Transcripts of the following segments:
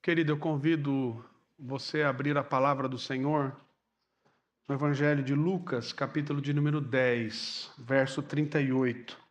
Querido, eu convido você a abrir a palavra do Senhor no Evangelho de Lucas, capítulo de número 10, verso 38.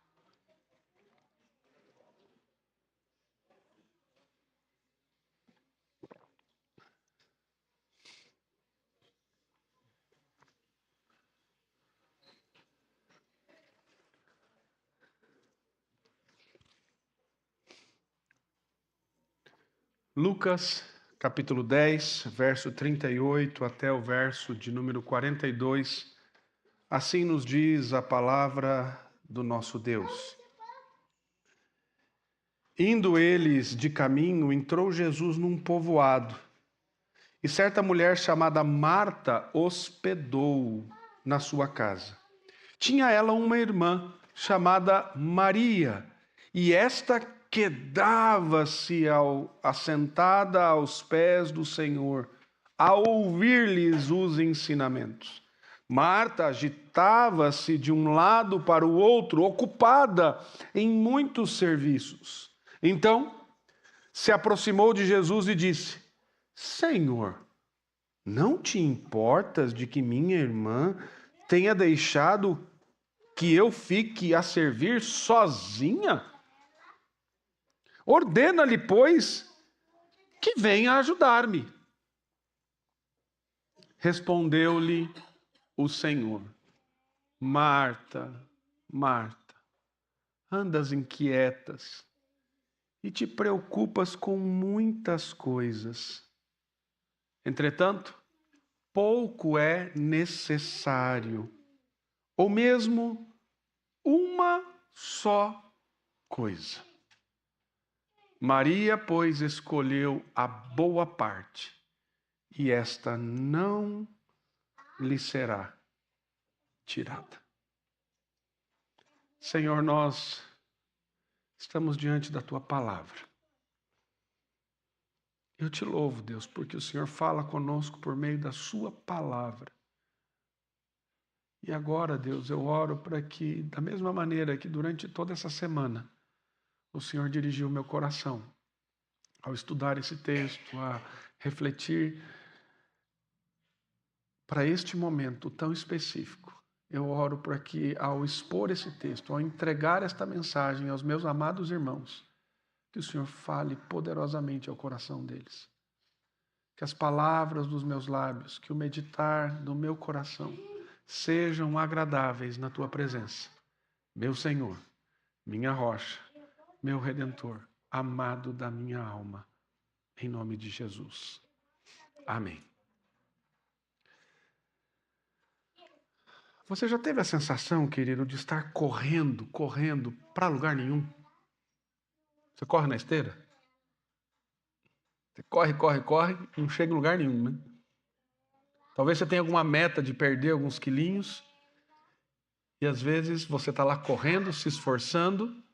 Lucas, capítulo 10, verso 38 até o verso de número 42. Assim nos diz a palavra do nosso Deus. Indo eles de caminho, entrou Jesus num povoado, e certa mulher chamada Marta hospedou-o na sua casa. Tinha ela uma irmã chamada Maria, e esta quedava-se assentada aos pés do Senhor, a ouvir-lhes os ensinamentos. Marta agitava-se de um lado para o outro, ocupada em muitos serviços. Então, se aproximou de Jesus e disse: Senhor, não te importas de que minha irmã tenha deixado que eu fique a servir sozinha? Ordena-lhe, pois, que venha ajudar-me. Respondeu-lhe o Senhor: Marta, Marta, andas inquietas e te preocupas com muitas coisas. Entretanto, pouco é necessário, ou mesmo uma só coisa. Maria, pois, escolheu a boa parte, e esta não lhe será tirada. Senhor, nós estamos diante da Tua palavra. Eu te louvo, Deus, porque o Senhor fala conosco por meio da Sua palavra. E agora, Deus, eu oro para que, da mesma maneira que durante toda essa semana, o Senhor dirigiu o meu coração ao estudar esse texto, a refletir para este momento tão específico. Eu oro para que, ao expor esse texto, ao entregar esta mensagem aos meus amados irmãos, que o Senhor fale poderosamente ao coração deles. Que as palavras dos meus lábios, que o meditar do meu coração sejam agradáveis na Tua presença. Meu Senhor, minha rocha, meu Redentor, amado da minha alma, em nome de Jesus. Amém. Você já teve a sensação, querido, de estar correndo para lugar nenhum? Você corre na esteira? Você corre, não chega em lugar nenhum, né? Talvez você tenha alguma meta de perder alguns quilinhos, e às vezes você está lá correndo, se esforçando,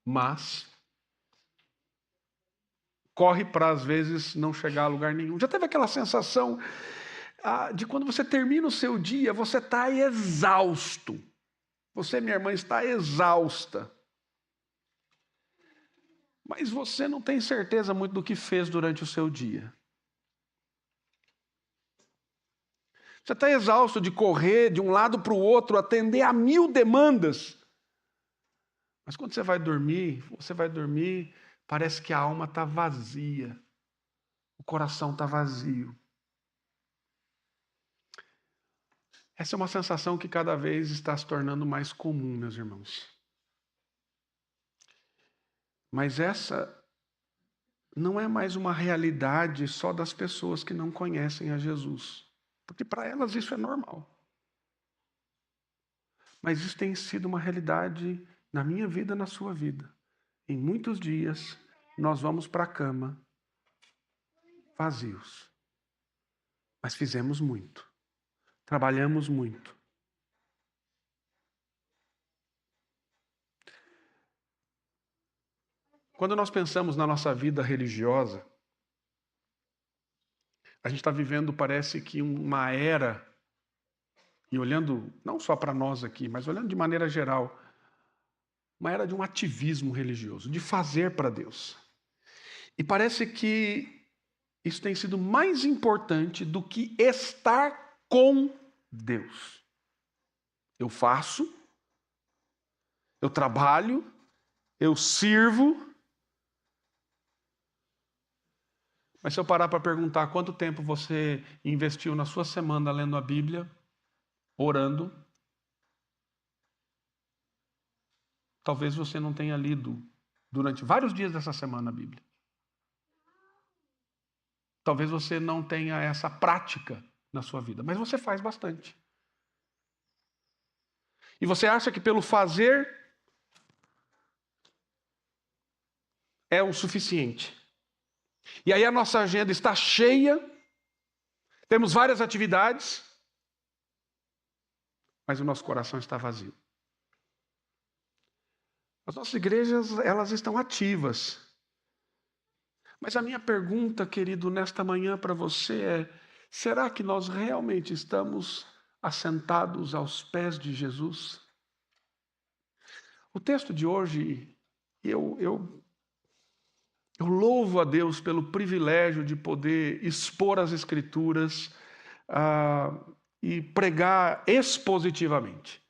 mas corre para, às vezes, não chegar a lugar nenhum. Já teve aquela sensação de quando você termina o seu dia, você está exausto. Você, minha irmã, está exausta. Mas você não tem certeza muito do que fez durante o seu dia. Você está exausto de correr de um lado para o outro, atender a 1000 demandas. Mas quando você vai dormir, parece que a alma está vazia. O coração está vazio. Essa é uma sensação que cada vez está se tornando mais comum, meus irmãos. Mas essa não é mais uma realidade só das pessoas que não conhecem a Jesus. Porque para elas isso é normal. Mas isso tem sido uma realidade na minha vida, na sua vida. Em muitos dias, nós vamos para a cama vazios. Mas fizemos muito. Trabalhamos muito. Quando nós pensamos na nossa vida religiosa, a gente está vivendo, parece que uma era, e olhando não só para nós aqui, mas olhando de maneira geral, uma era de um ativismo religioso, de fazer para Deus. E parece que isso tem sido mais importante do que estar com Deus. Eu faço, eu trabalho, eu sirvo. Mas se eu parar para perguntar quanto tempo você investiu na sua semana lendo a Bíblia, orando, talvez você não tenha lido durante vários dias dessa semana a Bíblia. Talvez você não tenha essa prática na sua vida, mas você faz bastante. E você acha que pelo fazer é o suficiente. E aí a nossa agenda está cheia, temos várias atividades, mas o nosso coração está vazio. As nossas igrejas, elas estão ativas. Mas a minha pergunta, querido, nesta manhã para você é: será que nós realmente estamos assentados aos pés de Jesus? O texto de hoje, eu louvo a Deus pelo privilégio de poder expor as Escrituras e pregar expositivamente.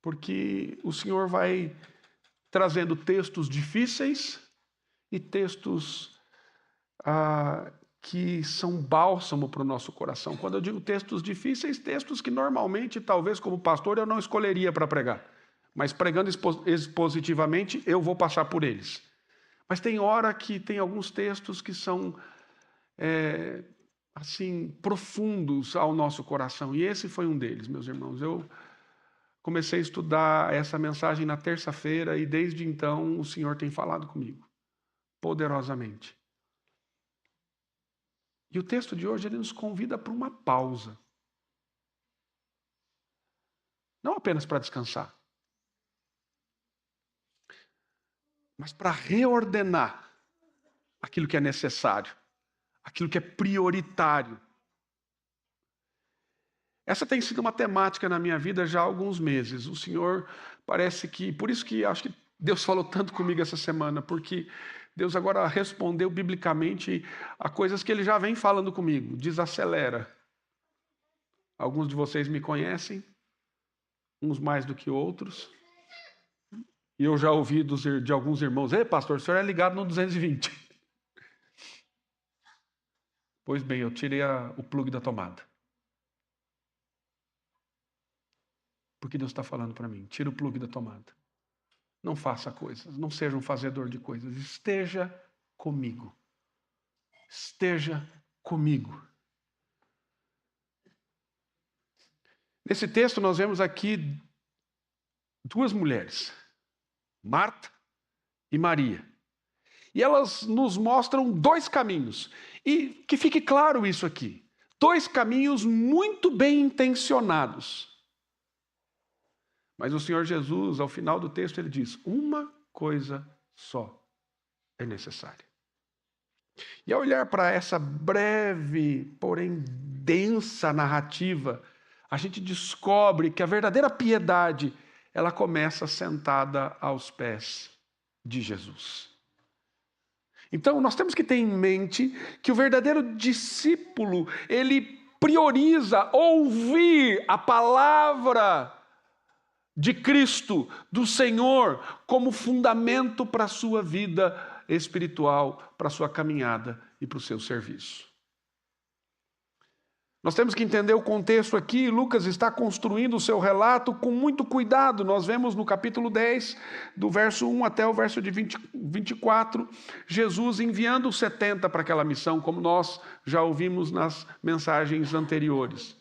Porque o Senhor vai trazendo textos difíceis e textos que são bálsamo para o nosso coração. Quando eu digo textos difíceis, textos que normalmente, talvez como pastor, eu não escolheria para pregar. Mas pregando expositivamente, eu vou passar por eles. Mas tem hora que tem alguns textos que são assim, profundos ao nosso coração. E esse foi um deles, meus irmãos. Eu comecei a estudar essa mensagem na terça-feira e desde então o Senhor tem falado comigo poderosamente. E o texto de hoje ele nos convida para uma pausa. Não apenas para descansar, mas para reordenar aquilo que é necessário, aquilo que é prioritário. Essa tem sido uma temática na minha vida já há alguns meses. O Senhor parece que... Por isso que acho que Deus falou tanto comigo essa semana, porque Deus agora respondeu biblicamente a coisas que Ele já vem falando comigo. Desacelera. Alguns de vocês me conhecem, uns mais do que outros. E eu já ouvi de alguns irmãos: ei, pastor, o senhor é ligado no 220. Pois bem, eu tirei o plug da tomada. Porque Deus está falando para mim: tira o plug da tomada. Não faça coisas, não seja um fazedor de coisas. Esteja comigo. Esteja comigo. Nesse texto nós vemos aqui duas mulheres, Marta e Maria. E elas nos mostram dois caminhos. E que fique claro isso aqui. Dois caminhos muito bem intencionados. Mas o Senhor Jesus, ao final do texto, ele diz: uma coisa só é necessária. E ao olhar para essa breve, porém densa narrativa, a gente descobre que a verdadeira piedade, ela começa sentada aos pés de Jesus. Então, nós temos que ter em mente que o verdadeiro discípulo, ele prioriza ouvir a palavra de Cristo, do Senhor, como fundamento para a sua vida espiritual, para a sua caminhada e para o seu serviço. Nós temos que entender o contexto aqui. Lucas está construindo o seu relato com muito cuidado. Nós vemos no capítulo 10, do verso 1 até o verso de 24, Jesus enviando os 70 para aquela missão, como nós já ouvimos nas mensagens anteriores.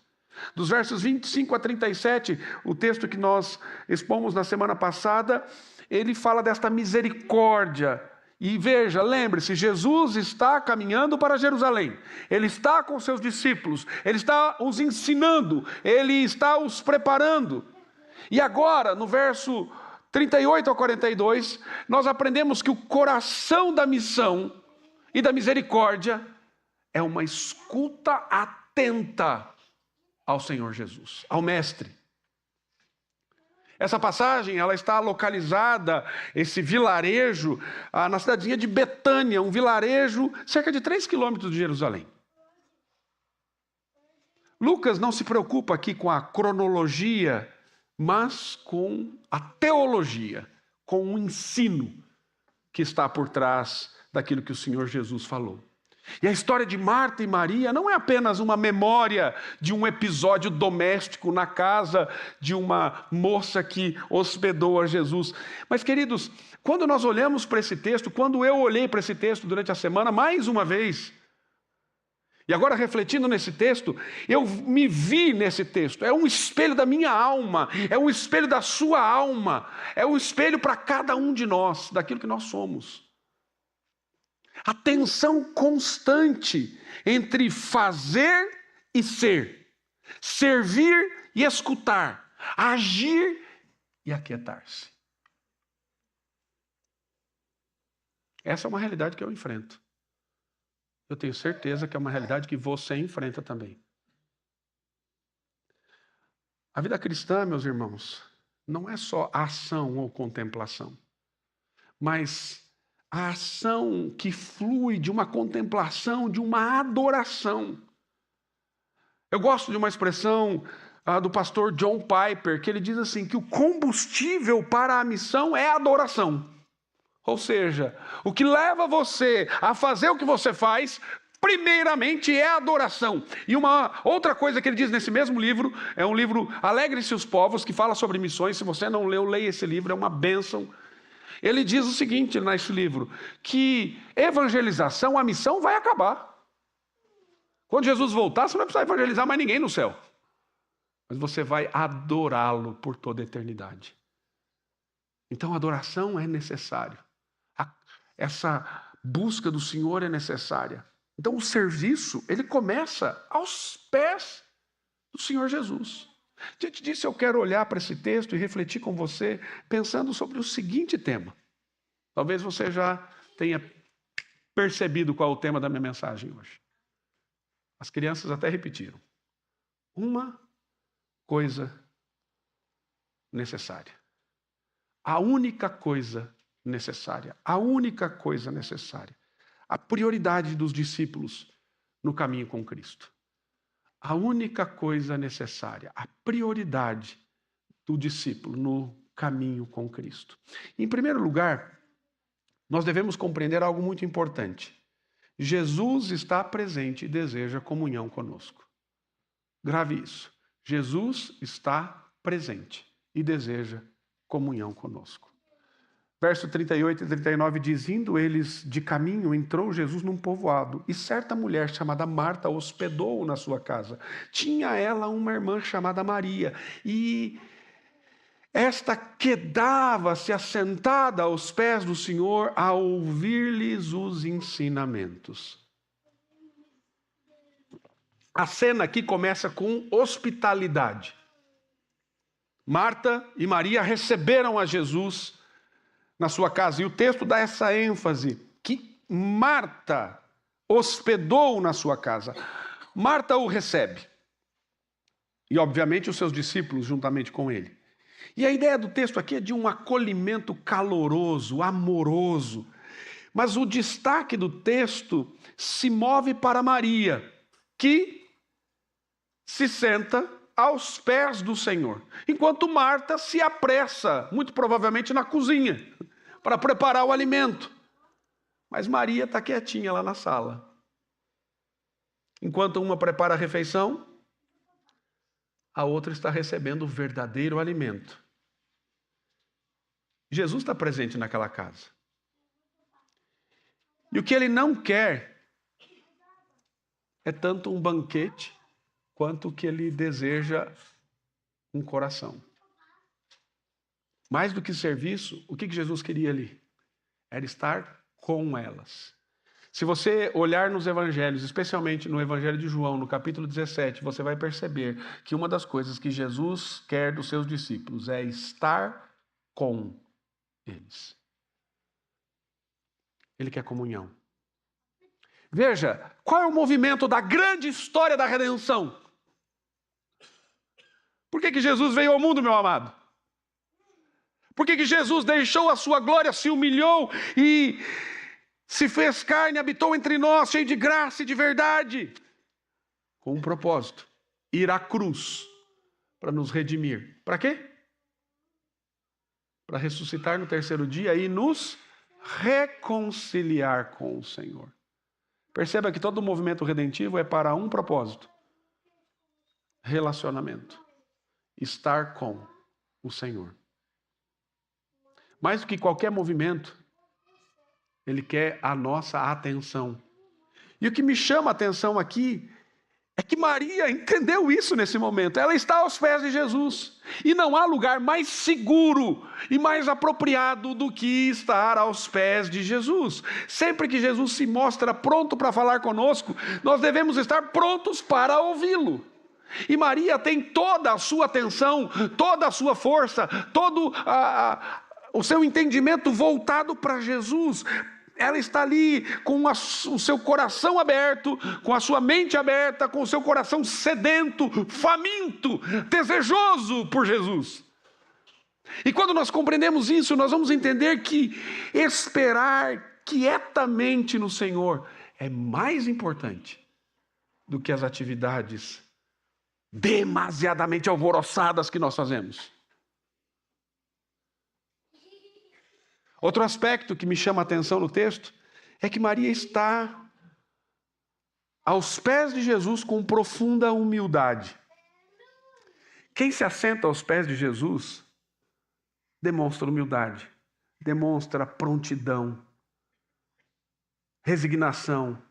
Dos versos 25 a 37, o texto que nós expomos na semana passada, ele fala desta misericórdia. E veja, lembre-se, Jesus está caminhando para Jerusalém. Ele está com seus discípulos, ele está os ensinando, ele está os preparando. E agora, no verso 38 a 42, nós aprendemos que o coração da missão e da misericórdia é uma escuta atenta ao Senhor Jesus, ao Mestre. Essa passagem, ela está localizada, esse vilarejo, na cidadezinha de Betânia, um vilarejo cerca de 3 quilômetros de Jerusalém. Lucas não se preocupa aqui com a cronologia, mas com a teologia, com o ensino que está por trás daquilo que o Senhor Jesus falou. E a história de Marta e Maria não é apenas uma memória de um episódio doméstico na casa de uma moça que hospedou a Jesus. Mas, queridos, quando nós olhamos para esse texto, quando eu olhei para esse texto durante a semana, mais uma vez, e agora refletindo nesse texto, eu me vi nesse texto. É um espelho da minha alma, é um espelho da sua alma, é um espelho para cada um de nós, daquilo que nós somos. A tensão constante entre fazer e ser, servir e escutar, agir e aquietar-se. Essa é uma realidade que eu enfrento. Eu tenho certeza que é uma realidade que você enfrenta também. A vida cristã, meus irmãos, não é só ação ou contemplação, mas a ação que flui de uma contemplação, de uma adoração. Eu gosto de uma expressão do pastor John Piper, que ele diz assim, que o combustível para a missão é a adoração. Ou seja, o que leva você a fazer o que você faz, primeiramente é a adoração. E uma outra coisa que ele diz nesse mesmo livro, é um livro Alegre-se os Povos, que fala sobre missões. Se você não leu, leia esse livro, é uma bênção. Ele diz o seguinte nesse livro, que evangelização, a missão vai acabar. Quando Jesus voltar, você não vai precisar evangelizar mais ninguém no céu. Mas você vai adorá-lo por toda a eternidade. Então a adoração é necessária. Essa busca do Senhor é necessária. Então o serviço, ele começa aos pés do Senhor Jesus. Diante disso, eu quero olhar para esse texto e refletir com você, pensando sobre o seguinte tema. Talvez você já tenha percebido qual é o tema da minha mensagem hoje. As crianças até repetiram. Uma coisa necessária. A única coisa necessária. A única coisa necessária. A prioridade dos discípulos no caminho com Cristo. A única coisa necessária, a prioridade do discípulo no caminho com Cristo. Em primeiro lugar, nós devemos compreender algo muito importante. Jesus está presente e deseja comunhão conosco. Grave isso. Jesus está presente e deseja comunhão conosco. Verso 38 e 39 diz, indo eles de caminho, entrou Jesus num povoado, e certa mulher chamada Marta hospedou-o na sua casa. Tinha ela uma irmã chamada Maria, e esta quedava-se assentada aos pés do Senhor a ouvir-lhes os ensinamentos. A cena aqui começa com hospitalidade. Marta e Maria receberam a Jesus na sua casa. E o texto dá essa ênfase, que Marta hospedou na sua casa. Marta o recebe. E, obviamente, os seus discípulos juntamente com ele. E a ideia do texto aqui é de um acolhimento caloroso, amoroso. Mas o destaque do texto se move para Maria, que se senta aos pés do Senhor, enquanto Marta se apressa, muito provavelmente na cozinha, para preparar o alimento. Mas Maria está quietinha lá na sala. Enquanto uma prepara a refeição, a outra está recebendo o verdadeiro alimento. Jesus está presente naquela casa. E o que ele não quer é tanto um banquete, quanto que ele deseja um coração. Mais do que serviço, o que Jesus queria ali? Era estar com elas. Se você olhar nos evangelhos, especialmente no evangelho de João, no capítulo 17, você vai perceber que uma das coisas que Jesus quer dos seus discípulos é estar com eles. Ele quer comunhão. Veja, qual é o movimento da grande história da redenção? Por que Jesus veio ao mundo, meu amado? Por que Jesus deixou a sua glória, se humilhou e se fez carne, habitou entre nós, cheio de graça e de verdade? Com um propósito: ir à cruz para nos redimir. Para quê? Para ressuscitar no terceiro dia e nos reconciliar com o Senhor. Perceba que todo o movimento redentivo é para um propósito: relacionamento. Estar com o Senhor. Mais do que qualquer movimento, ele quer a nossa atenção. E o que me chama a atenção aqui é que Maria entendeu isso nesse momento. Ela está aos pés de Jesus. E não há lugar mais seguro e mais apropriado do que estar aos pés de Jesus. Sempre que Jesus se mostra pronto para falar conosco, nós devemos estar prontos para ouvi-lo. E Maria tem toda a sua atenção, toda a sua força, todo o seu entendimento voltado para Jesus. Ela está ali com o seu coração aberto, com a sua mente aberta, com o seu coração sedento, faminto, desejoso por Jesus. E quando nós compreendemos isso, nós vamos entender que esperar quietamente no Senhor é mais importante do que as atividades demasiadamente alvoroçadas que nós fazemos. Outro aspecto que me chama a atenção no texto é que Maria está aos pés de Jesus com profunda humildade. Quem se assenta aos pés de Jesus demonstra humildade, demonstra prontidão, resignação,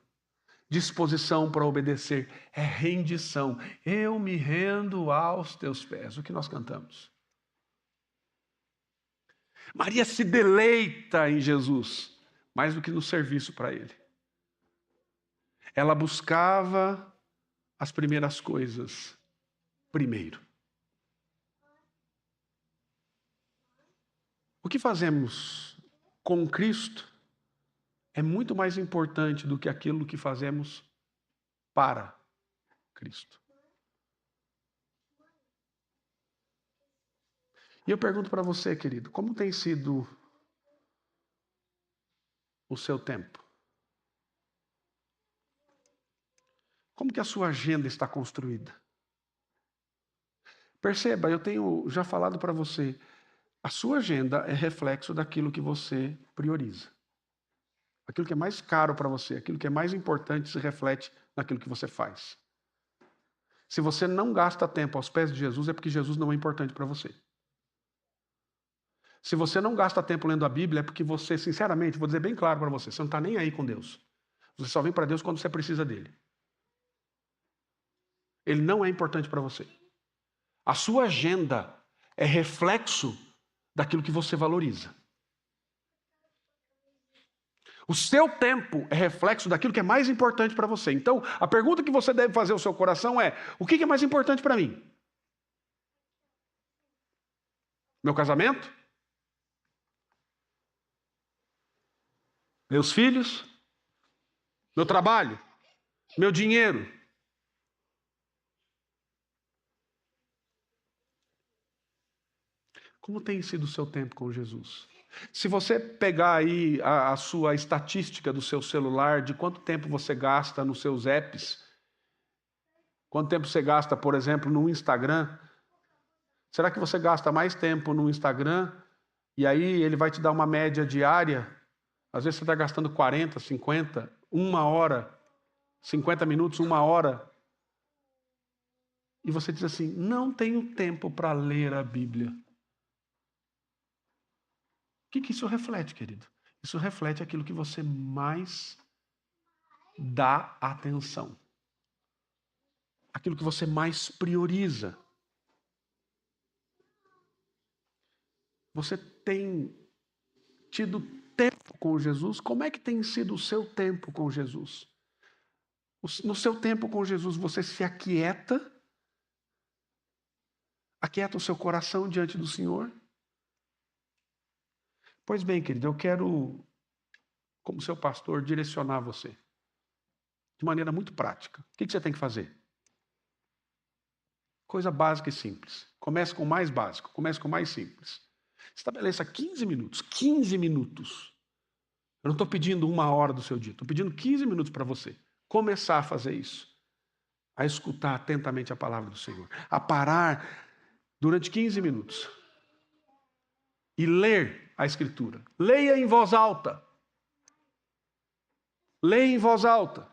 disposição para obedecer, é rendição. Eu me rendo aos teus pés, o que nós cantamos. Maria se deleita em Jesus, mais do que no serviço para ele. Ela buscava as primeiras coisas primeiro. O que fazemos com Cristo é muito mais importante do que aquilo que fazemos para Cristo. E eu pergunto para você, querido, como tem sido o seu tempo? Como que a sua agenda está construída? Perceba, eu tenho já falado para você, a sua agenda é reflexo daquilo que você prioriza. Aquilo que é mais caro para você, aquilo que é mais importante se reflete naquilo que você faz. Se você não gasta tempo aos pés de Jesus, é porque Jesus não é importante para você. Se você não gasta tempo lendo a Bíblia, é porque você, sinceramente, vou dizer bem claro para você, você não está nem aí com Deus. Você só vem para Deus quando você precisa dele. Ele não é importante para você. A sua agenda é reflexo daquilo que você valoriza. O seu tempo é reflexo daquilo que é mais importante para você. Então, a pergunta que você deve fazer ao seu coração é: o que é mais importante para mim? Meu casamento? Meus filhos? Meu trabalho? Meu dinheiro? Como tem sido o seu tempo com Jesus? Se você pegar aí a sua estatística do seu celular, de quanto tempo você gasta nos seus apps, quanto tempo você gasta, por exemplo, no Instagram, será que você gasta mais tempo no Instagram e aí ele vai te dar uma média diária? Às vezes você está gastando 40, 50, 1 hora, 50 minutos, 1 hora. E você diz assim: não tenho tempo para ler a Bíblia. O que isso reflete, querido? Isso reflete aquilo que você mais dá atenção. Aquilo que você mais prioriza. Você tem tido tempo com Jesus? Como é que tem sido o seu tempo com Jesus? No seu tempo com Jesus, você se aquieta? Aquieta o seu coração diante do Senhor? Pois bem, querido, eu quero, como seu pastor, direcionar você de maneira muito prática. O que você tem que fazer? Coisa básica e simples. Comece com o mais básico, comece com o mais simples. Estabeleça 15 minutos. 15 minutos. Eu não estou pedindo 1 hora do seu dia. Estou pedindo 15 minutos para você começar a fazer isso. A escutar atentamente a palavra do Senhor. A parar durante 15 minutos. E ler a Escritura. Leia em voz alta. Leia em voz alta.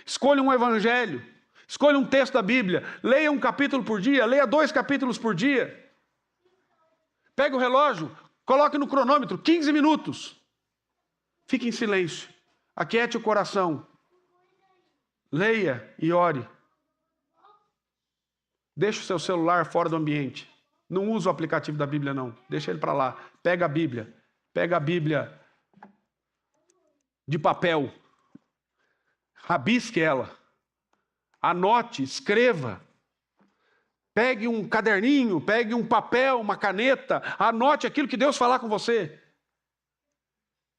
Escolha um evangelho. Escolha um texto da Bíblia. Leia um capítulo por dia. Leia 2 capítulos por dia. Pega o relógio. Coloque no cronômetro 15 minutos. Fique em silêncio. Aquiete o coração. Leia e ore. Deixe o seu celular fora do ambiente. Não use o aplicativo da Bíblia, não. Deixa ele para lá. Pega a Bíblia. Pega a Bíblia de papel. Rabisque ela. Anote, escreva. Pegue um caderninho, pegue um papel, uma caneta. Anote aquilo que Deus falar com você.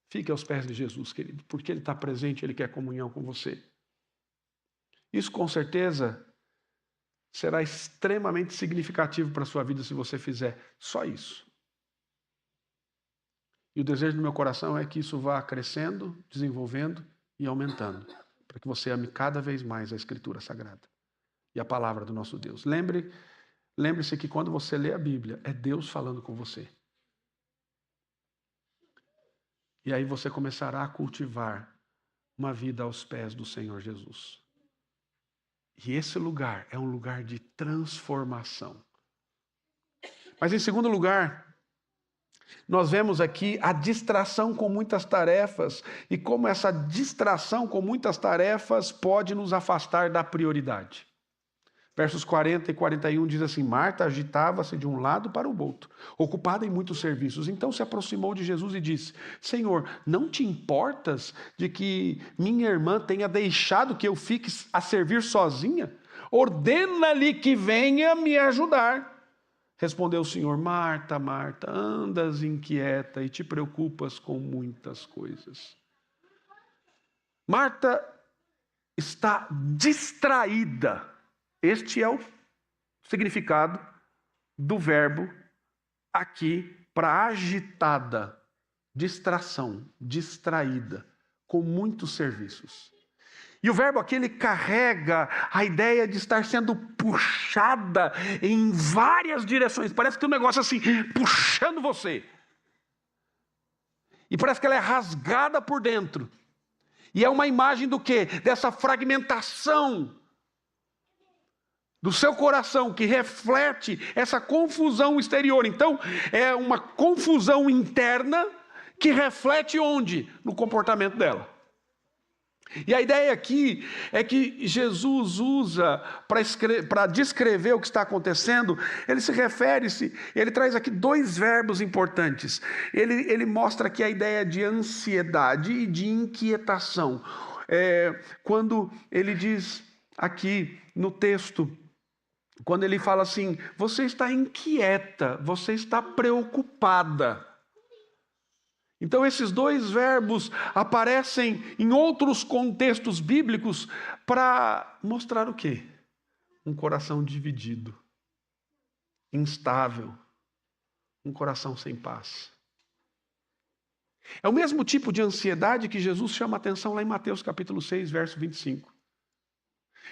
Fique aos pés de Jesus, querido, porque Ele está presente, Ele quer comunhão com você. Isso, com certeza, será extremamente significativo para a sua vida se você fizer só isso. E o desejo do meu coração é que isso vá crescendo, desenvolvendo e aumentando, para que você ame cada vez mais a Escritura Sagrada e a palavra do nosso Deus. Lembre-se que quando você lê a Bíblia, é Deus falando com você. E aí você começará a cultivar uma vida aos pés do Senhor Jesus. E esse lugar é um lugar de transformação. Mas em segundo lugar, nós vemos aqui a distração com muitas tarefas e como essa distração com muitas tarefas pode nos afastar da prioridade. Versos 40 e 41 diz assim: Marta agitava-se de um lado para o outro, ocupada em muitos serviços. Então se aproximou de Jesus e disse: Senhor, não te importas de que minha irmã tenha deixado que eu fique a servir sozinha? Ordena-lhe que venha me ajudar. Respondeu o Senhor: Marta, Marta, andas inquieta e te preocupas com muitas coisas. Marta está distraída. Este é o significado do verbo aqui para agitada, distração, distraída, com muitos serviços. E o verbo aqui ele carrega a ideia de estar sendo puxada em várias direções. Parece que tem um negócio assim, puxando você. E parece que ela é rasgada por dentro. E é uma imagem do quê? Dessa fragmentação do seu coração, que reflete essa confusão exterior. Então, é uma confusão interna que reflete onde? No comportamento dela. E a ideia aqui é que Jesus usa para descrever o que está acontecendo, ele traz aqui 2 verbos importantes. Ele mostra aqui a ideia de ansiedade e de inquietação. Quando ele diz aqui no texto, quando ele fala assim, você está inquieta, você está preocupada. Então esses 2 verbos aparecem em outros contextos bíblicos para mostrar o quê? Um coração dividido, instável, um coração sem paz. É o mesmo tipo de ansiedade que Jesus chama a atenção lá em Mateus capítulo 6, verso 25.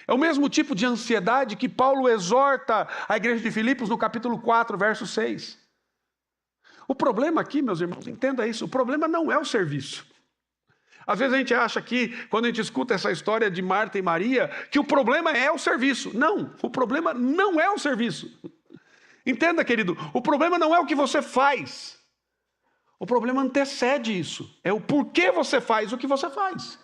É o mesmo tipo de ansiedade que Paulo exorta a igreja de Filipos no capítulo 4, verso 6. O problema aqui, meus irmãos, entenda isso, o problema não é o serviço. Às vezes a gente acha que, quando a gente escuta essa história de Marta e Maria, que o problema é o serviço. Não, o problema não é o serviço. Entenda, querido, o problema não é o que você faz. O problema antecede isso. É o porquê você faz o que você faz.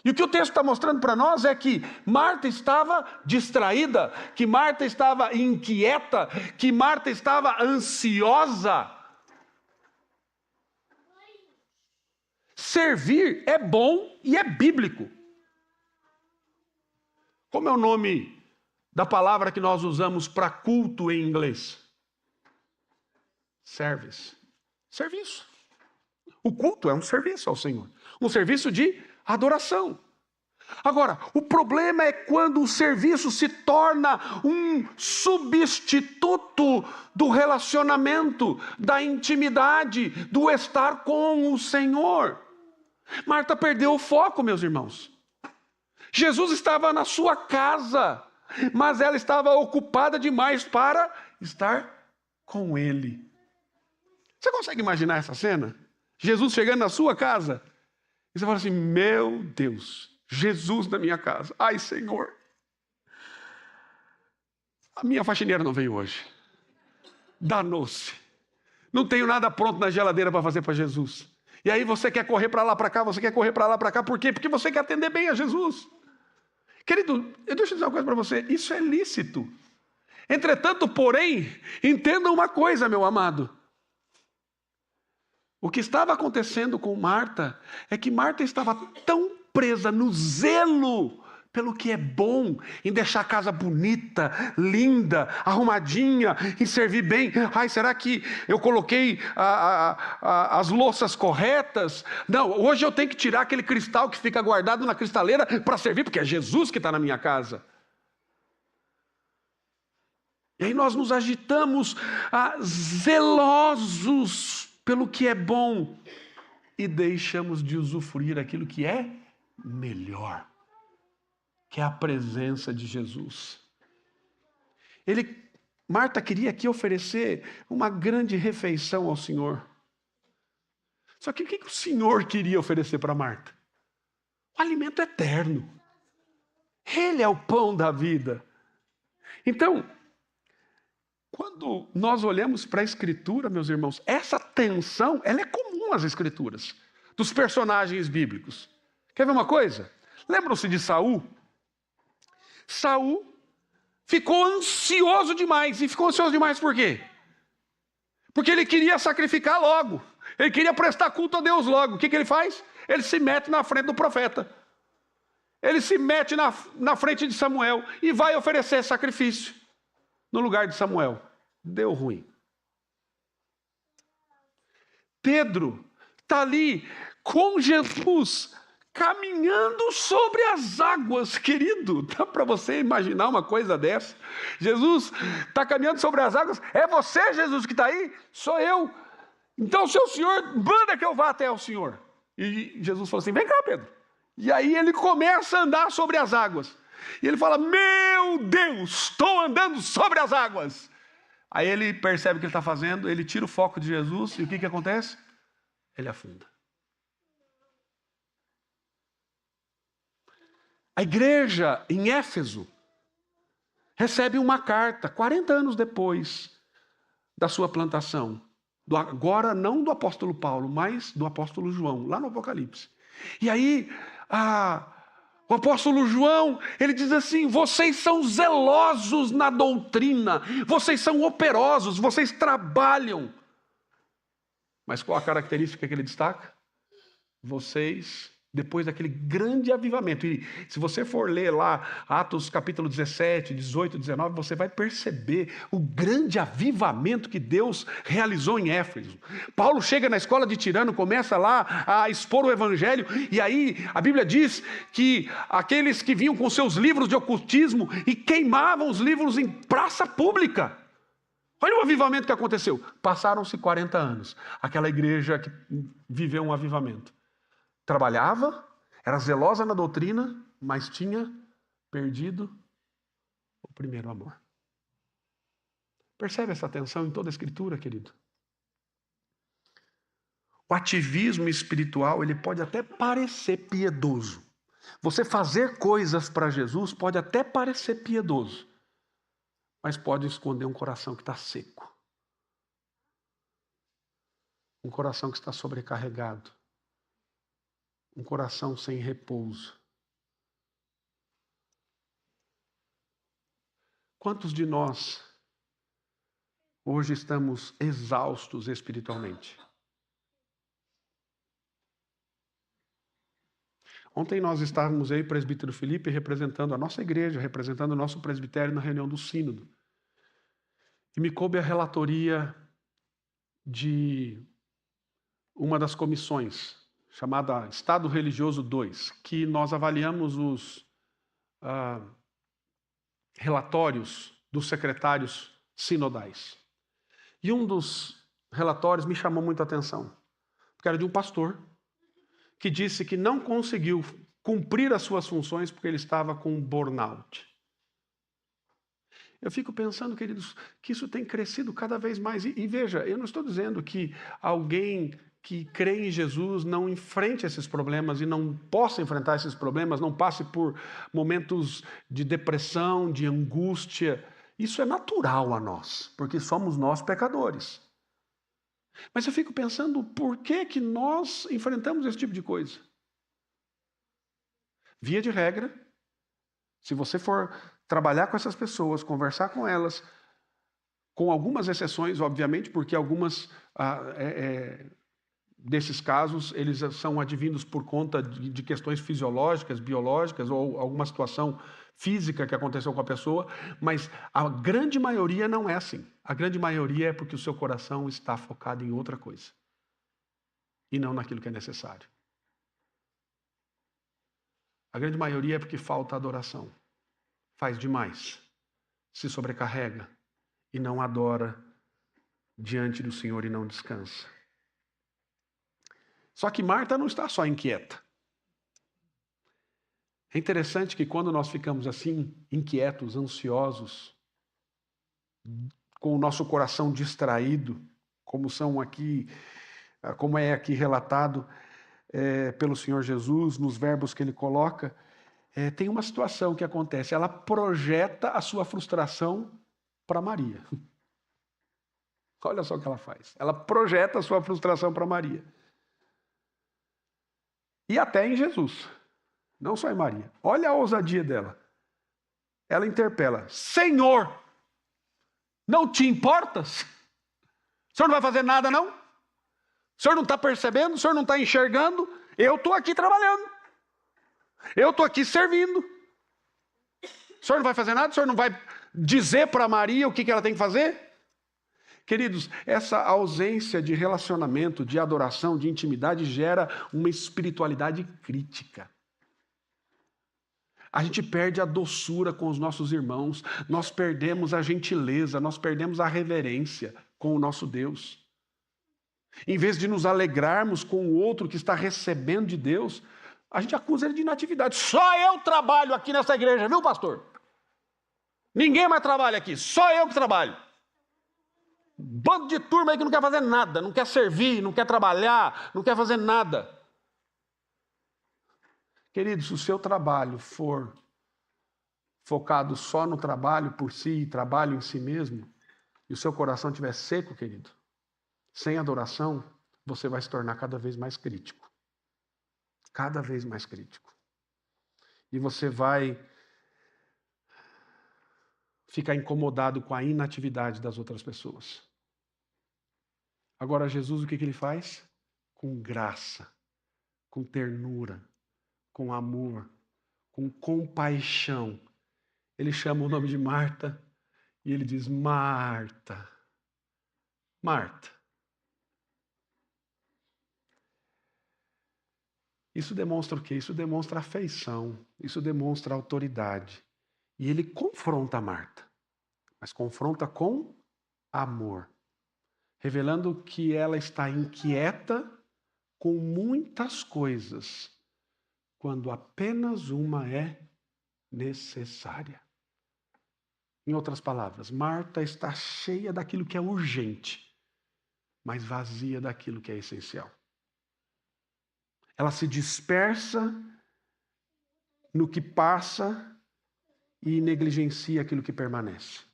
E o que o texto está mostrando para nós é que Marta estava distraída, que Marta estava inquieta, que Marta estava ansiosa. Servir é bom e é bíblico. Como é o nome da palavra que nós usamos para culto em inglês? Service. Serviço. O culto é um serviço ao Senhor. Um serviço de adoração. Agora, o problema é quando o serviço se torna um substituto do relacionamento, da intimidade, do estar com o Senhor. Marta perdeu o foco, meus irmãos. Jesus estava na sua casa, mas ela estava ocupada demais para estar com Ele. Você consegue imaginar essa cena? Jesus chegando na sua casa, e você fala assim, meu Deus, Jesus na minha casa. Ai, Senhor, a minha faxineira não veio hoje. Danou-se. Não tenho nada pronto na geladeira para fazer para Jesus. E aí você quer correr para lá, para cá, você quer correr para lá, para cá. Por quê? Porque você quer atender bem a Jesus. Querido, deixa eu dizer uma coisa para você. Isso é lícito. Entretanto, porém, entenda uma coisa, meu amado. O que estava acontecendo com Marta é que Marta estava tão presa no zelo pelo que é bom, em deixar a casa bonita, linda, arrumadinha, em servir bem. Ai, será que eu coloquei as louças corretas? Não, hoje eu tenho que tirar aquele cristal que fica guardado na cristaleira para servir, porque é Jesus que está na minha casa. E aí nós nos agitamos zelosos pelo que é bom e deixamos de usufruir aquilo que é melhor, que é a presença de Jesus. Marta queria aqui oferecer uma grande refeição ao Senhor. Só que o que o Senhor queria oferecer para Marta? O alimento eterno. Ele é o pão da vida. Então, quando nós olhamos para a Escritura, meus irmãos, essa tensão, ela é comum às Escrituras, dos personagens bíblicos. Quer ver uma coisa? Lembram-se de Saul? Saul ficou ansioso demais. E ficou ansioso demais por quê? Porque ele queria sacrificar logo. Ele queria prestar culto a Deus logo. O que ele faz? Ele se mete na frente do profeta. Ele se mete na frente de Samuel e vai oferecer sacrifício no lugar de Samuel. Deu ruim. Pedro está ali com Jesus, caminhando sobre as águas, querido. Dá para você imaginar uma coisa dessa? Jesus está caminhando sobre as águas. É você, Jesus, que está aí? Sou eu. Então, se o Senhor manda que eu vá até o Senhor. E Jesus falou assim, vem cá, Pedro. E aí ele começa a andar sobre as águas. E ele fala, meu Deus, estou andando sobre as águas. Aí ele percebe o que ele está fazendo, ele tira o foco de Jesus, e o que acontece? Ele afunda. A igreja em Éfeso recebe uma carta, 40 anos depois da sua plantação. Agora não do apóstolo Paulo, mas do apóstolo João, lá no Apocalipse. E aí, o apóstolo João, ele diz assim, vocês são zelosos na doutrina, vocês são operosos, vocês trabalham. Mas qual a característica que ele destaca? Vocês, depois daquele grande avivamento, e se você for ler lá Atos capítulo 17, 18, 19, você vai perceber o grande avivamento que Deus realizou em Éfeso. Paulo chega na escola de Tirano, começa lá a expor o evangelho, e aí a Bíblia diz que aqueles que vinham com seus livros de ocultismo e queimavam os livros em praça pública. Olha o avivamento que aconteceu. Passaram-se 40 anos. Aquela igreja que viveu um avivamento. Trabalhava, era zelosa na doutrina, mas tinha perdido o primeiro amor. Percebe essa tensão em toda a Escritura, querido? O ativismo espiritual, ele pode até parecer piedoso. Você fazer coisas para Jesus pode até parecer piedoso, mas pode esconder um coração que está seco. Um coração que está sobrecarregado. Um coração sem repouso. Quantos de nós hoje estamos exaustos espiritualmente? Ontem nós estávamos aí, presbítero Felipe, representando a nossa igreja, representando o nosso presbitério na reunião do sínodo. E me coube a relatoria de uma das comissões, chamada Estado Religioso 2, que nós avaliamos os relatórios dos secretários sinodais. E um dos relatórios me chamou muito a atenção, porque era de um pastor que disse que não conseguiu cumprir as suas funções porque ele estava com burnout. Eu fico pensando, queridos, que isso tem crescido cada vez mais. E veja, eu não estou dizendo que alguém que crê em Jesus não enfrente esses problemas e não possa enfrentar esses problemas, não passe por momentos de depressão, de angústia. Isso é natural a nós, porque somos nós pecadores. Mas eu fico pensando, por que nós enfrentamos esse tipo de coisa? Via de regra, se você for trabalhar com essas pessoas, conversar com elas, com algumas exceções, obviamente, porque algumas desses casos, eles são advindos por conta de questões fisiológicas, biológicas, ou alguma situação física que aconteceu com a pessoa, mas a grande maioria não é assim. A grande maioria é porque o seu coração está focado em outra coisa, e não naquilo que é necessário. A grande maioria é porque falta adoração. Faz demais, se sobrecarrega e não adora diante do Senhor e não descansa. Só que Marta não está só inquieta. É interessante que quando nós ficamos assim, inquietos, ansiosos, com o nosso coração distraído, como é aqui relatado pelo Senhor Jesus, nos verbos que ele coloca, tem uma situação que acontece. Ela projeta a sua frustração para Maria. Olha só o que ela faz. Ela projeta a sua frustração para Maria. E até em Jesus. Não só em Maria. Olha a ousadia dela. Ela interpela: Senhor, não te importas? O senhor não vai fazer nada, não? O senhor não está percebendo? O senhor não está enxergando? Eu estou aqui trabalhando. Eu estou aqui servindo. O senhor não vai fazer nada? O senhor não vai dizer para Maria o que ela tem que fazer? Queridos, essa ausência de relacionamento, de adoração, de intimidade gera uma espiritualidade crítica. A gente perde a doçura com os nossos irmãos, nós perdemos a gentileza, nós perdemos a reverência com o nosso Deus. Em vez de nos alegrarmos com o outro que está recebendo de Deus, a gente acusa ele de inatividade. Só eu trabalho aqui nessa igreja, viu, pastor? Ninguém mais trabalha aqui, só eu que trabalho. Bando de turma aí que não quer fazer nada, não quer servir, não quer trabalhar, não quer fazer nada. Queridos, se o seu trabalho for focado só no trabalho por si, trabalho em si mesmo, e o seu coração estiver seco, querido, sem adoração, você vai se tornar cada vez mais crítico. Cada vez mais crítico. E você vai ficar incomodado com a inatividade das outras pessoas. Agora, Jesus, o que ele faz? Com graça, com ternura, com amor, com compaixão. Ele chama o nome de Marta e ele diz: Marta, Marta. Isso demonstra o quê? Isso demonstra afeição, isso demonstra autoridade. E ele confronta Marta, mas confronta com amor, revelando que ela está inquieta com muitas coisas, quando apenas uma é necessária. Em outras palavras, Marta está cheia daquilo que é urgente, mas vazia daquilo que é essencial. Ela se dispersa no que passa e negligencia aquilo que permanece.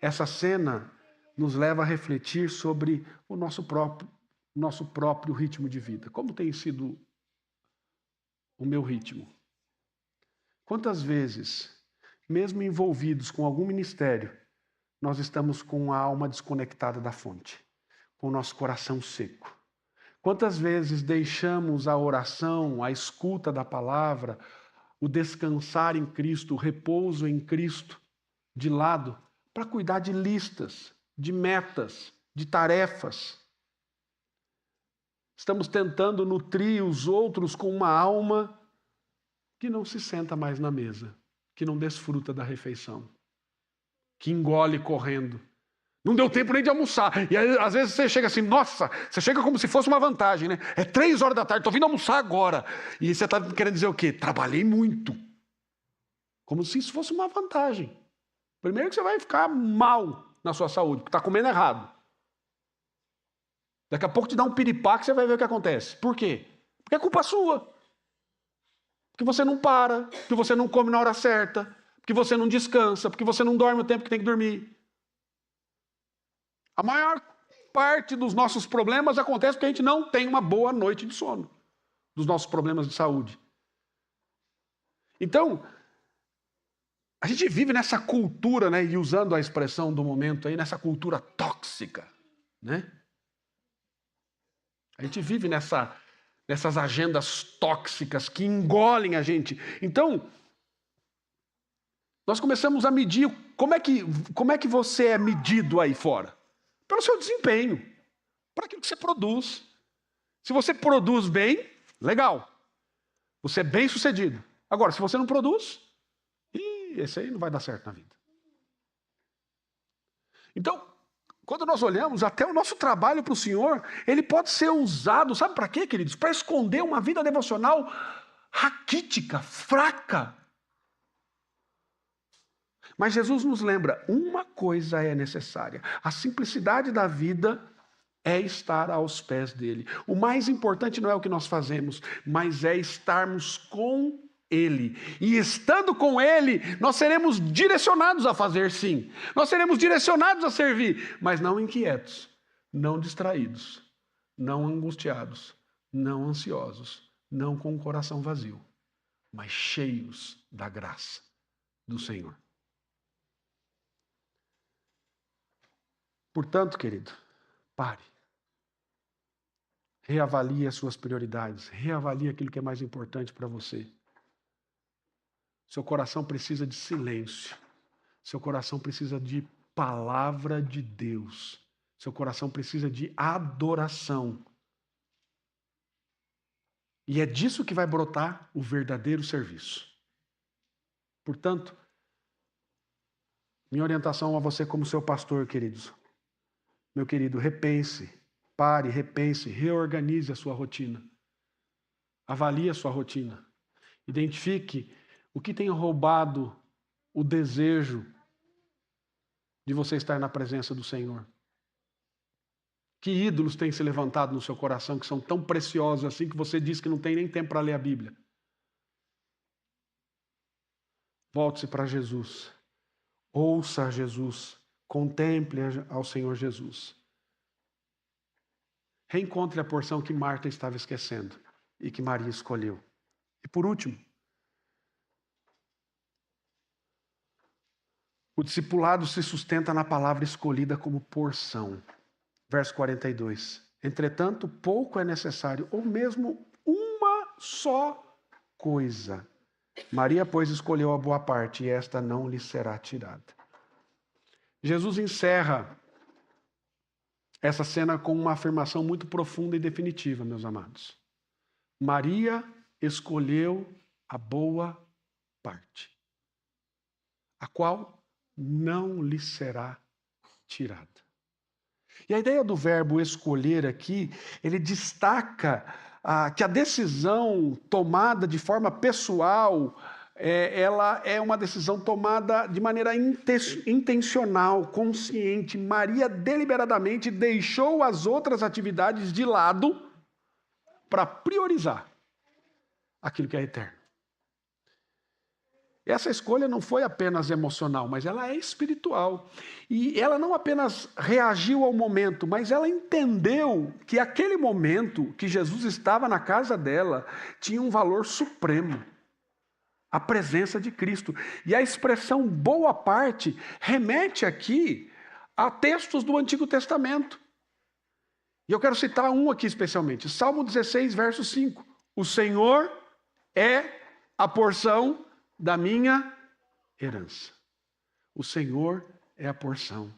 Essa cena nos leva a refletir sobre o nosso próprio ritmo de vida. Como tem sido o meu ritmo? Quantas vezes, mesmo envolvidos com algum ministério, nós estamos com a alma desconectada da fonte, com o nosso coração seco? Quantas vezes deixamos a oração, a escuta da palavra, o descansar em Cristo, o repouso em Cristo de lado para cuidar de listas, de metas, de tarefas? Estamos tentando nutrir os outros com uma alma que não se senta mais na mesa, que não desfruta da refeição, que engole correndo. Não deu tempo nem de almoçar. E aí, às vezes você chega assim, nossa, você chega como se fosse uma vantagem, né? É 3 horas da tarde, estou vindo almoçar agora. E você está querendo dizer o quê? Trabalhei muito. Como se isso fosse uma vantagem. Primeiro que você vai ficar mal na sua saúde, porque está comendo errado. Daqui a pouco te dá um piripaque, você vai ver o que acontece. Por quê? Porque é culpa sua. Porque você não para, porque você não come na hora certa, porque você não descansa, porque você não dorme o tempo que tem que dormir. A maior parte dos nossos problemas acontece porque a gente não tem uma boa noite de sono, dos nossos problemas de saúde. Então, a gente vive nessa cultura, né, e usando a expressão do momento aí, nessa cultura tóxica, né? A gente vive nessas agendas tóxicas que engolem a gente. Então, nós começamos a medir como é que você é medido aí fora? Pelo seu desempenho, por aquilo que você produz. Se você produz bem, legal. Você é bem sucedido. Agora, se você não produz, esse aí não vai dar certo na vida. Então, quando nós olhamos, até o nosso trabalho para o Senhor, ele pode ser usado, sabe para quê, queridos? Para esconder uma vida devocional raquítica, fraca. Mas Jesus nos lembra, uma coisa é necessária. A simplicidade da vida é estar aos pés dele. O mais importante não é o que nós fazemos, mas é estarmos com ele. E estando com ele, nós seremos direcionados a fazer sim. Nós seremos direcionados a servir, mas não inquietos, não distraídos, não angustiados, não ansiosos, não com o coração vazio, mas cheios da graça do Senhor. Portanto, querido, pare. Reavalie as suas prioridades. Reavalie aquilo que é mais importante para você. Seu coração precisa de silêncio. Seu coração precisa de palavra de Deus. Seu coração precisa de adoração. E é disso que vai brotar o verdadeiro serviço. Portanto, minha orientação a você como seu pastor, queridos. Meu querido, repense, pare, repense, reorganize a sua rotina. Avalie a sua rotina. Identifique o que tem roubado o desejo de você estar na presença do Senhor. Que ídolos têm se levantado no seu coração que são tão preciosos assim que você diz que não tem nem tempo para ler a Bíblia? Volte-se para Jesus. Ouça Jesus. Contemple ao Senhor Jesus. Reencontre a porção que Marta estava esquecendo e que Maria escolheu. E por último, o discipulado se sustenta na palavra escolhida como porção. Verso 42. Entretanto, pouco é necessário, ou mesmo uma só coisa. Maria, pois, escolheu a boa parte, e esta não lhe será tirada. Jesus encerra essa cena com uma afirmação muito profunda e definitiva, meus amados. Maria escolheu a boa parte, a qual não lhe será tirada. E a ideia do verbo escolher aqui, ele destaca que a decisão tomada de forma pessoal, ela é uma decisão tomada de maneira intencional, consciente. Maria deliberadamente deixou as outras atividades de lado para priorizar aquilo que é eterno. Essa escolha não foi apenas emocional, mas ela é espiritual. E ela não apenas reagiu ao momento, mas ela entendeu que aquele momento que Jesus estava na casa dela tinha um valor supremo. A presença de Cristo. E a expressão boa parte remete aqui a textos do Antigo Testamento. E eu quero citar um aqui especialmente. Salmo 16, verso 5. O Senhor é a porção da minha herança. O Senhor é a porção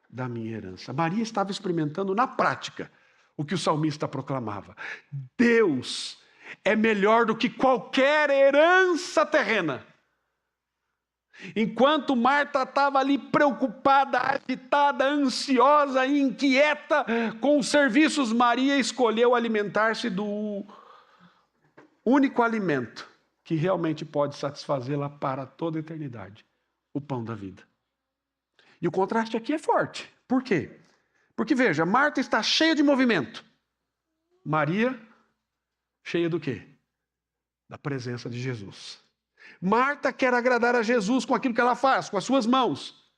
da minha herança. Maria estava experimentando na prática o que o salmista proclamava: Deus é melhor do que qualquer herança terrena. Enquanto Marta estava ali preocupada, agitada, ansiosa e inquieta com os serviços, Maria escolheu alimentar-se do único alimento que realmente pode satisfazê-la para toda a eternidade: o pão da vida. E o contraste aqui é forte. Por quê? Porque veja, Marta está cheia de movimento. Maria, cheia do quê? Da presença de Jesus. Marta quer agradar a Jesus com aquilo que ela faz, com as suas mãos.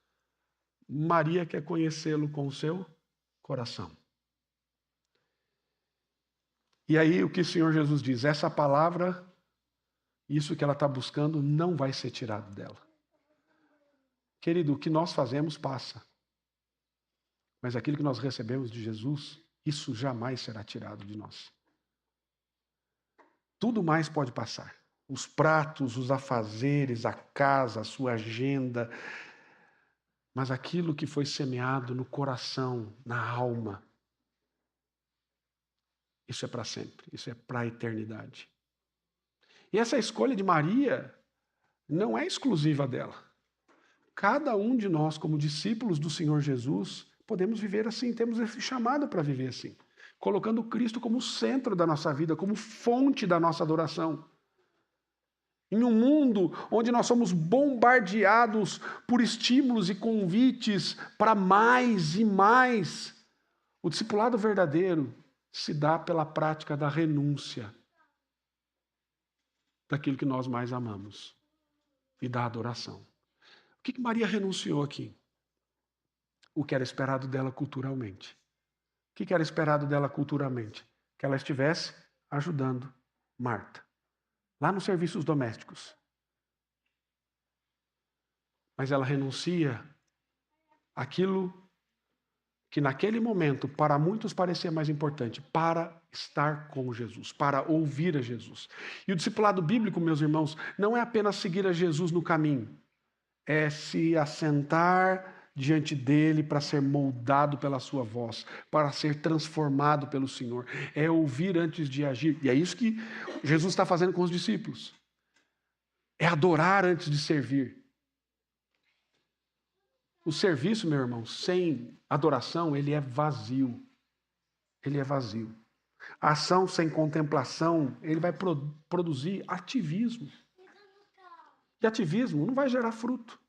Maria quer conhecê-lo com o seu coração. E aí o que o Senhor Jesus diz? Essa palavra, isso que ela está buscando, não vai ser tirado dela. Querido, o que nós fazemos passa. Mas aquilo que nós recebemos de Jesus, isso jamais será tirado de nós. Tudo mais pode passar. Os pratos, os afazeres, a casa, a sua agenda. Mas aquilo que foi semeado no coração, na alma, isso é para sempre, isso é para a eternidade. E essa escolha de Maria não é exclusiva dela. Cada um de nós, como discípulos do Senhor Jesus, podemos viver assim, temos esse chamado para viver assim, colocando Cristo como centro da nossa vida, como fonte da nossa adoração. Em um mundo onde nós somos bombardeados por estímulos e convites para mais e mais, o discipulado verdadeiro se dá pela prática da renúncia daquilo que nós mais amamos e da adoração. O que Maria renunciou aqui? O que era esperado dela culturalmente. O que era esperado dela culturalmente? Que ela estivesse ajudando Marta, lá nos serviços domésticos. Mas ela renuncia àquilo que naquele momento para muitos parecia mais importante, para estar com Jesus, para ouvir a Jesus. E o discipulado bíblico, meus irmãos, não é apenas seguir a Jesus no caminho, é se assentar diante dele para ser moldado pela sua voz, para ser transformado pelo Senhor. É ouvir antes de agir. E é isso que Jesus está fazendo com os discípulos. É adorar antes de servir. O serviço, meu irmão, sem adoração, ele é vazio. Ele é vazio. A ação sem contemplação, ele vai produzir ativismo. E ativismo não vai gerar fruto.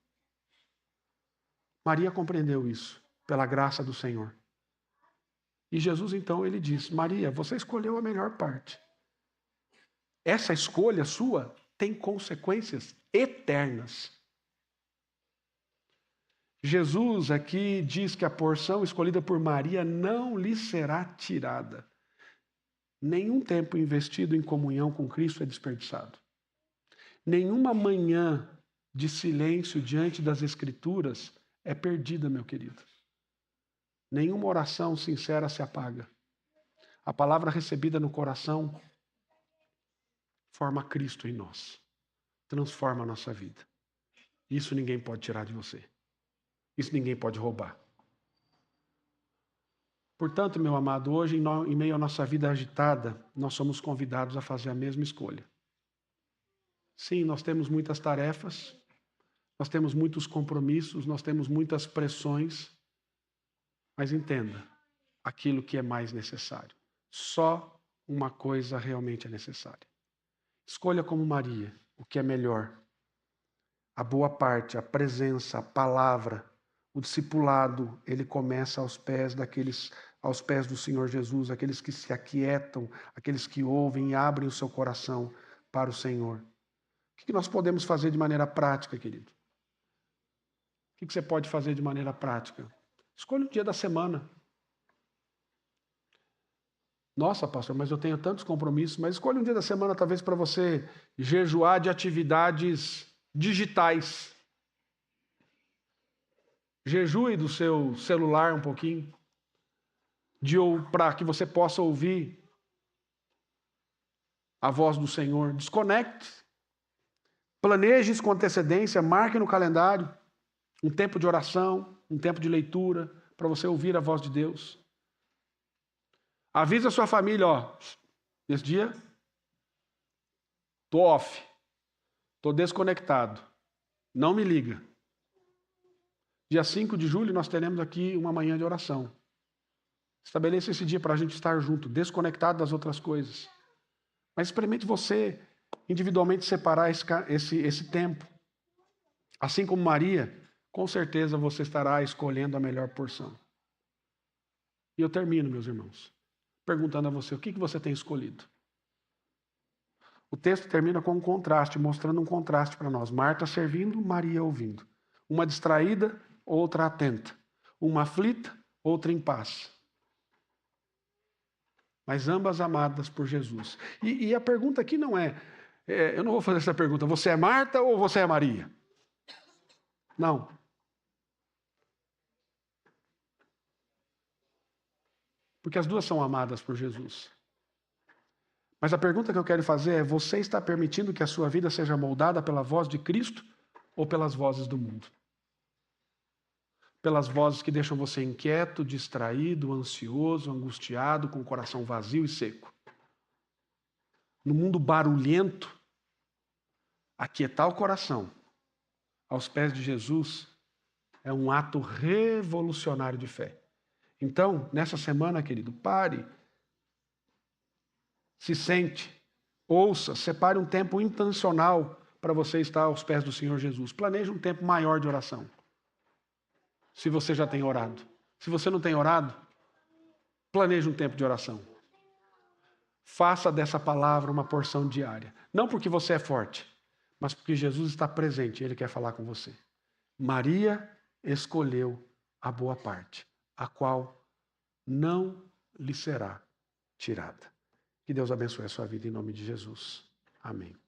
Maria compreendeu isso, pela graça do Senhor. E Jesus, então, ele diz: Maria, você escolheu a melhor parte. Essa escolha sua tem consequências eternas. Jesus aqui diz que a porção escolhida por Maria não lhe será tirada. Nenhum tempo investido em comunhão com Cristo é desperdiçado. Nenhuma manhã de silêncio diante das Escrituras é perdida, meu querido. Nenhuma oração sincera se apaga. A palavra recebida no coração forma Cristo em nós. Transforma a nossa vida. Isso ninguém pode tirar de você. Isso ninguém pode roubar. Portanto, meu amado, hoje, em meio à nossa vida agitada, nós somos convidados a fazer a mesma escolha. Sim, nós temos muitas tarefas, nós temos muitos compromissos, nós temos muitas pressões, mas entenda, aquilo que é mais necessário. Só uma coisa realmente é necessária. Escolha como Maria o que é melhor. A boa parte, a presença, a palavra, o discipulado, ele começa aos pés do Senhor Jesus, aqueles que se aquietam, aqueles que ouvem e abrem o seu coração para o Senhor. O que nós podemos fazer de maneira prática, querido? O que você pode fazer de maneira prática? Escolha um dia da semana. Nossa, pastor, mas eu tenho tantos compromissos. Mas escolha um dia da semana, talvez, para você jejuar de atividades digitais. Jejue do seu celular um pouquinho, para que você possa ouvir a voz do Senhor. Desconecte. Planeje isso com antecedência, marque no calendário um tempo de oração, um tempo de leitura, para você ouvir a voz de Deus. Avisa a sua família, ó, esse dia tô off, tô desconectado, não me liga. Dia 5 de julho nós teremos aqui uma manhã de oração. Estabeleça esse dia para a gente estar junto, desconectado das outras coisas. Mas experimente você individualmente separar esse tempo. Assim como Maria, com certeza você estará escolhendo a melhor porção. E eu termino, meus irmãos, perguntando a você, o que você tem escolhido? O texto termina com um contraste, mostrando um contraste para nós. Marta servindo, Maria ouvindo. Uma distraída, outra atenta. Uma aflita, outra em paz. Mas ambas amadas por Jesus. E a pergunta aqui não eu não vou fazer essa pergunta, você é Marta ou você é Maria? Não. Porque as duas são amadas por Jesus. Mas a pergunta que eu quero fazer é, você está permitindo que a sua vida seja moldada pela voz de Cristo ou pelas vozes do mundo? Pelas vozes que deixam você inquieto, distraído, ansioso, angustiado, com o coração vazio e seco. No mundo barulhento, aquietar o coração aos pés de Jesus é um ato revolucionário de fé. Então, nessa semana, querido, pare, se sente, ouça, separe um tempo intencional para você estar aos pés do Senhor Jesus. Planeje um tempo maior de oração. Se você já tem orado. Se você não tem orado, planeje um tempo de oração. Faça dessa palavra uma porção diária. Não porque você é forte, mas porque Jesus está presente e Ele quer falar com você. Maria escolheu a boa parte, a qual não lhe será tirada. Que Deus abençoe a sua vida em nome de Jesus. Amém.